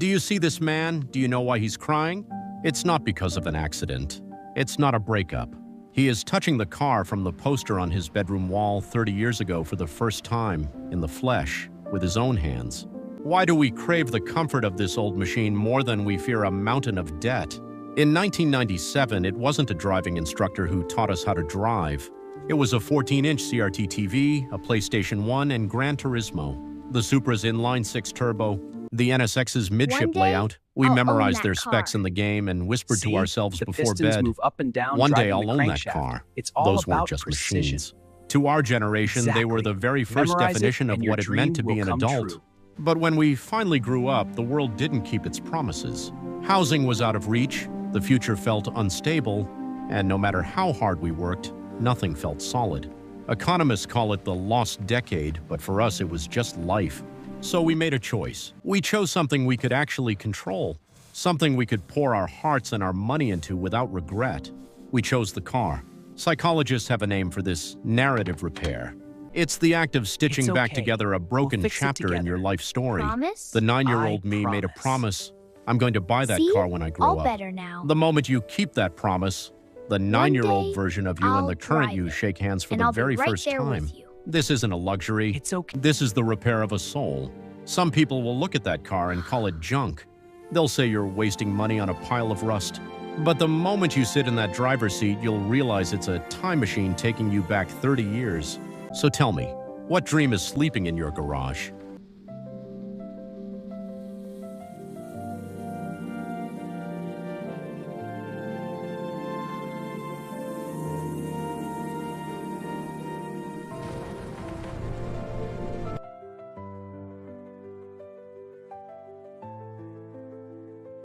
Do you see this man? Do you know why he's crying? It's not because of an accident. It's not a breakup. He is touching the car from the poster on his bedroom wall 30 years ago for the first time, in the flesh, with his own hands. Why do we crave the comfort of this old machine more than we fear a mountain of debt? In 1997, it wasn't a driving instructor who taught us how to drive. It was a 14-inch CRT TV, a PlayStation 1, and Gran Turismo. The Supra's inline-six turbo, the NSX's midship layout. We memorized their specs in the game and whispered to ourselves before bed, move up and down, one day I'll own that car. It's all Those about weren't just precision. machines. To our generation, they were the very first definition of what it meant to be an adult. But when we finally grew up, the world didn't keep its promises. Housing was out of reach, the future felt unstable, and no matter how hard we worked, nothing felt solid. Economists call it the lost decade, but for us it was just life. So we made a choice. We chose something we could actually control, something we could pour our hearts and our money into without regret. We chose the car. Psychologists have a name for this: narrative repair. It's the act of stitching back together a broken chapter in your life story. Promise? The 9-year-old me made a promise. I'm going to buy that car when I grow up. Better now. The moment you keep that promise, the 9-year-old version of you and the current you shake hands for the very first time. This isn't a luxury. It's okay. This is the repair of a soul. Some people will look at that car and call it junk. They'll say you're wasting money on a pile of rust. But the moment you sit in that driver's seat, you'll realize it's a time machine taking you back 30 years. So tell me, what dream is sleeping in your garage?